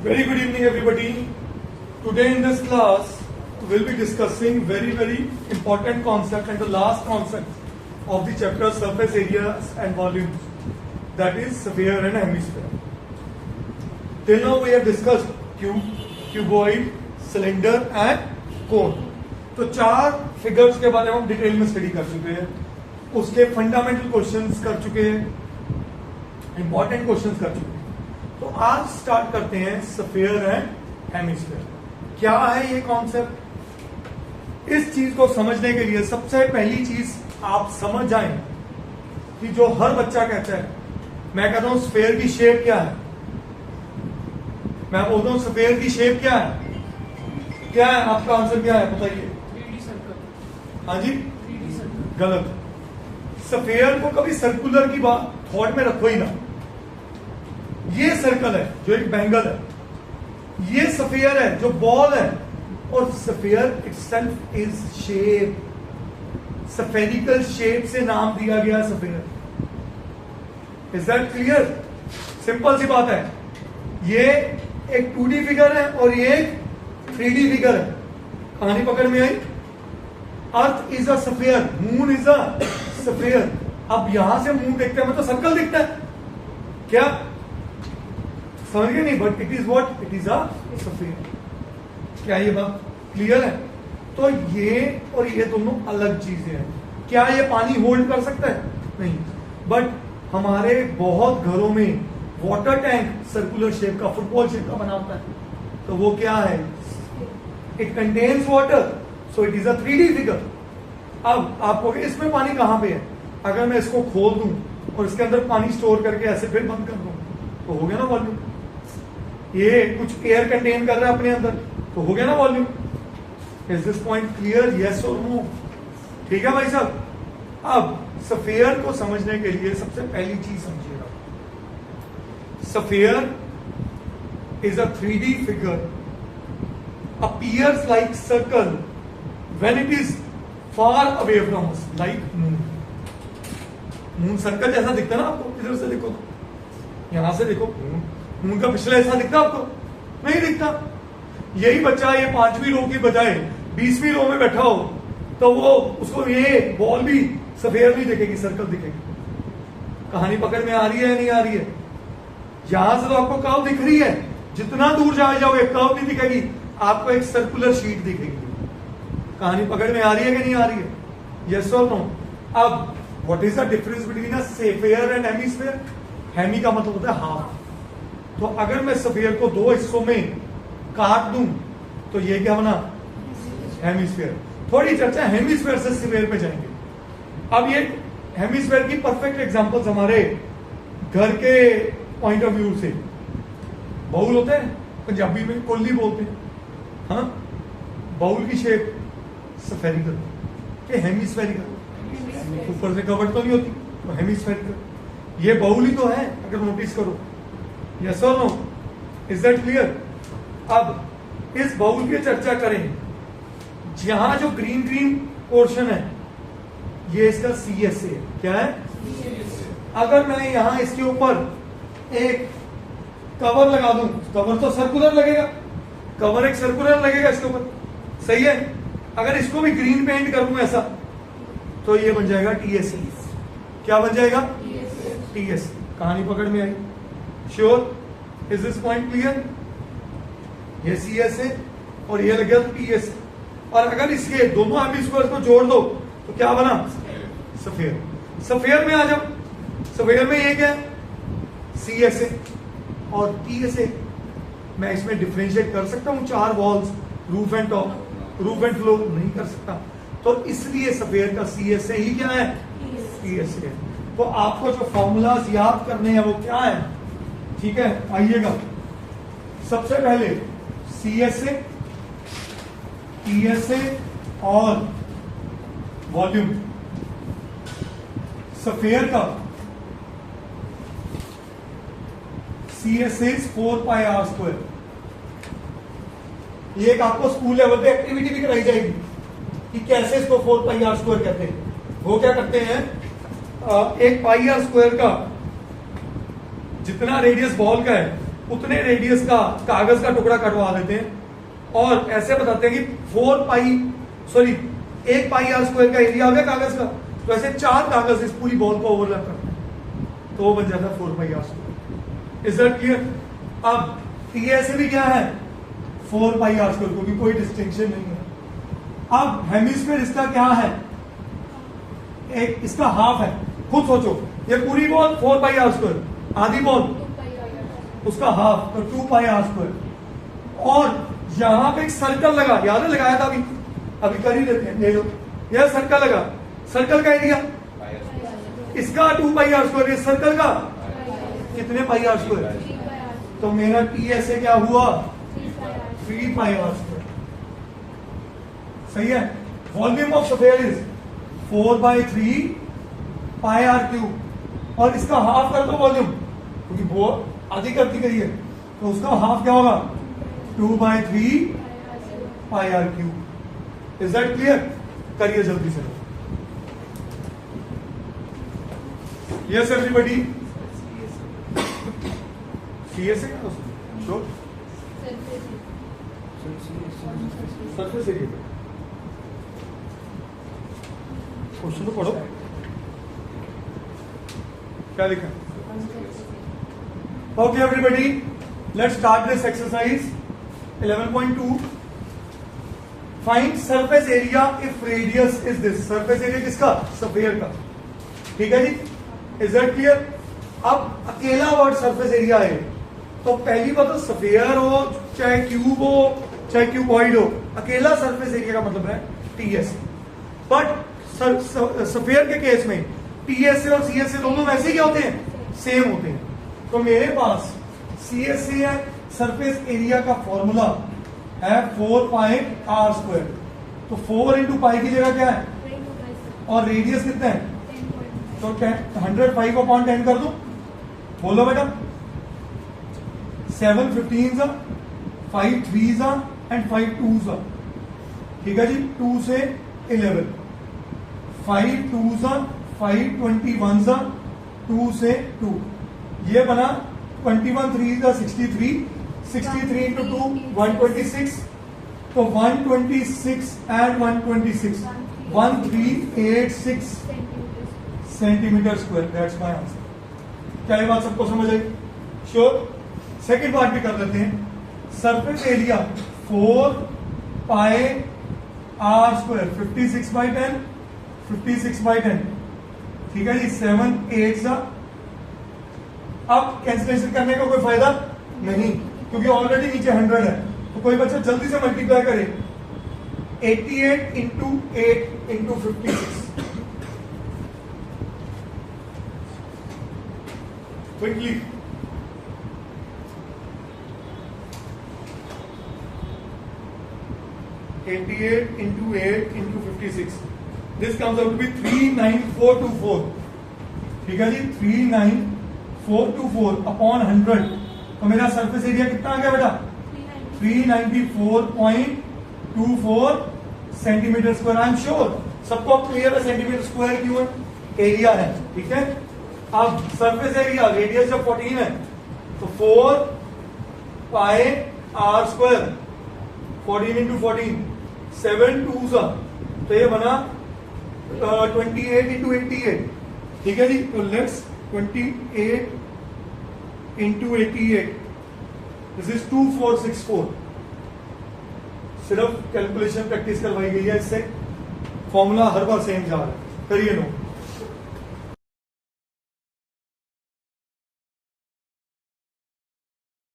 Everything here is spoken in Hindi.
Very good evening, everybody. Today in this class, we'll be discussing very important concept and the last concept of the chapter surface areas and volumes, that is sphere and hemisphere. Till now we have discussed cube, cuboid, cylinder and cone. तो चार फिगर्स के बारे में हम डिटेल में स्टडी कर चुके हैं, उसके फंडामेंटल क्वेश्चंस कर चुके हैं, इंपॉर्टेंट क्वेश्चंस कर चुके हैं. तो आज स्टार्ट करते हैं स्फीयर एंड हेमिस्फीयर. क्या है ये कॉन्सेप्ट? इस चीज को समझने के लिए सबसे पहली चीज आप समझ जाएं कि जो हर बच्चा कहता है, मैं कहता हूं स्फीयर की शेप क्या है, मैं बोलता हूं स्फीयर की शेप क्या है, क्या है आपका आंसर क्या है बताइए? हाँ जी, गलत. स्फीयर को कभी सर्कुलर की बात थॉट में रखो ही ना. ये सर्कल है जो एक बैंगल है, ये स्फीयर है जो बॉल है, और sphere itself is shape. Spherical shape से नाम दिया गया sphere. Is that clear? Simple सी बात है. ये एक 2D फिगर है और ये एक 3D फिगर है. कहानी पकड़ में आई? Earth is a sphere, moon is a sphere. अब यहां से मून देखते हैं तो सर्कल दिखता है क्या? समझ गए नहीं? But it is what? It is a sphere. क्या ये बात क्लियर है? तो ये और ये दोनों अलग चीजें हैं. क्या ये पानी होल्ड कर सकता है? नहीं. बट हमारे बहुत घरों में वाटर टैंक सर्कुलर शेप का, फुटबॉल शेप का बना होता है. तो वो क्या है? It contains water, so it is a 3D figure. अब आप कहोगे इसमें पानी कहां पे है? अगर मैं इसको खोल दूं और इसके अंदर पानी स्टोर करके ऐसे फिर बंद कर दूं तो हो गया ना वॉल्यूम. ये कुछ एयर कंटेन कर रहा है अपने अंदर, तो हो गया ना volume. Is this point clear? Yes और नो? ठीक है भाई साहब. अब स्फीयर को समझने के लिए सबसे पहली चीज समझिएगा. Sphere is a 3D figure, appears like circle when it is far away from us, like moon. Moon circle जैसा दिखता है ना आपको? इधर से देखो, यहां से देखो, मून का पिछला हिस्सा दिखता आपको? नहीं दिखता. यही बच्चा ये 5वीं रो की बजाय 20वीं रो में बैठा हो तो वो उसको ये बॉल भी स्फीयर नहीं दिखेगी, सर्कल दिखेगी. कहानी पकड़ में आ रही है या नहीं आ रही है? यहां से तो आपको कर्व दिख रही है, जितना दूर जाओगे कर्व नहीं दिखेगी, आपको एक सर्कुलर शीट दिखेगी. कहानी पकड़ में आ रही है कि नहीं आ रही है? यस और नो? अब what is the difference between a sphere and hemisphere? Hemi का मतलब होता है हाफ. तो अगर मैं स्फीयर को दो हिस्सों में काट दूं तो ये क्या बना? हेमिस्फीयर. थोड़ी चर्चा हेमिस्फीयर से स्फीयर पे जाएंगे. अब ये हेमिस्फीयर की परफेक्ट एग्जांपल्स हमारे घर के पॉइंट ऑफ व्यू से, बाउल होते हैं, पंजाबी में कोली बोलते हैं. हाँ, बाउल की शेप स्फेरिकल के हेमिस्फेरिकल, ऊपर से कवर्ड तो नहीं होती, तो हेमिस्फेरिकल. ये बाउल ही तो है अगर नोटिस करो. यस और नो? Is that clear? अब इस बाउल की चर्चा करें. यहां जो ग्रीन पोर्शन है ये इसका CSA है. क्या है? अगर मैं यहां इसके ऊपर एक कवर लगा दूं, कवर तो सर्कुलर लगेगा, कवर एक सर्कुलर लगेगा इसके ऊपर, सही है. अगर इसको भी ग्रीन पेंट कर दूं ऐसा तो ये बन जाएगा TSA. क्या बन जाएगा? TSA. कहानी पकड़ में आई? Sure? Is this point clear? ये CSA और ये लग गया TSA. और अगर इसके दोनों हेमिस्फीयर को जोड़ दो तो क्या बना? स्फीयर. स्फीयर में आ जाओ. स्फीयर में ये क्या है? CSA और TSA. मैं इसमें डिफरेंशिएट कर सकता हूं चार walls, roof and top, roof and floor? नहीं कर सकता. तो इसलिए स्फीयर का CSA ही क्या है? TSA है. तो आपको जो फॉर्मूलाज याद करने हैं वो क्या है? ठीक है, आइएगा. सबसे पहले CSA, TSA और वॉल्यूम. स्फीयर का CSA is 4πr². ये एक आपको स्कूल लेवल पे एक्टिविटी भी कराई जाएगी कि कैसे इसको 4πr² कहते हैं. वो क्या करते हैं, एक πr² का जितना रेडियस बॉल का है उतने रेडियस का कागज का टुकड़ा कटवा देते हैं और ऐसे बताते हैं कि 1 पाई आर स्क्वायर का एरिया आ गया कागज का, तो ऐसे 4 कागज इस पूरी बॉल को ओवरलैप करते हैं तो वो बन जाता है 4 pi are square. Is that clear? अब टीएसए भी क्या है 4 पाई आर स्क्वायर, क्योंकि कोई डिस्टिंक्शन नहीं है। अब हेमिस्फीयर इसका क्या है, एक इसका हाफ है। खुद सोचो, ये पूरी बॉल 4 पाई आर स्क्वायर, आधी बॉल उसका हाफ, तो 2 पाई आर स्क्वायर। और यहां पे एक सर्कल लगा, याद है लगाया था अभी कर ही लेते हैं, ले लो, यह सर्कल लगा, सर्कल का एरिया इसका 2 पाई आर स्क्वायर, इस सर्कल का कितने पाई आर स्क्वायर, तो मेरा टीएसए क्या हुआ 3 पाई आर स्क्वायर। सही है। Volume of sphere is 4/3 pi are cube, और इसका हाफ कर दो वॉल्यूम, क्योंकि वो आधी करती गई है, तो उसका हाफ क्या होगा 2/3 pi are cube. Is that clear? करिए जल्दी से। यस एवरीबॉडी, सीएस है श्योर, सरफेस एरिया क्वेश्चन तो पढ़ो, क्या लिखा? Okay everybody, let's start this exercise 11.2। Find surface area if radius is this. Surface area किसका? स्फीयर का। ठीक है जी, इज दैट क्लियर? अब अकेला वर्ड सरफेस एरिया है, तो पहली बात तो स्फीयर हो चाहे क्यूब हो चाहे क्यूबॉइड हो, अकेला सरफेस एरिया का मतलब है टीएस। बट स्फीयर के केस में टीएसए और सीएसए दोनों वैसे ही क्या होते हैं, सेम होते हैं। तो मेरे पास सीएसए है, सरफेस एरिया का फॉर्मूला है 4 पाई आर स्क्वायर, तो 4 इंटू पाई की जगह क्या है, और रेडियस कितना है, तो 105 अपॉन 10 कर दो, बोलो बेटा। 7 15 5 3 एंड 5 2। ठीक है जी, 2 से 11, 5 2 5 21 2 से 2, ये बना 21 3 63, 63 इंटू 2 126, तो 126 and 126 1386 centimetre square. That's my answer. क्या ये बात सबको समझ आई? श्योर। सेकेंड पार्ट भी कर लेते हैं। Surface area 4 pi are square 56/10, 56/10। ठीक है जी, 7 8। अब कैंसिलेशन करने का कोई फायदा नहीं, क्योंकि ऑलरेडी नीचे 100 है, तो कोई बच्चा जल्दी से मल्टीप्लाई करे। 88 into 8 into 56, quickly. (88 into 8 into 56). This comes out to be 39424। ठीक है जी, 39424 अपॉन 100, तो मेरा सरफेस एरिया कितना आ गया बेटा 394.24 centimetre square. I am sure सबको क्लियर है सेंटीमीटर स्क्वायर क्यों है, एरिया है। ठीक है, अब सरफेस एरिया, रेडियस जब 14 है तो 4 पाई आर स्क्वायर, 14 इंटू 14, 7 2 तो ये बना 28 इंटू 88। ठीक है जी, तो लेट्स 28 इंटू 88, दिस इज 2464। सिर्फ कैलकुलेशन प्रैक्टिस करवाई गई है, इससे फॉर्मूला हर बार सेम जा रहा है। करिए नो।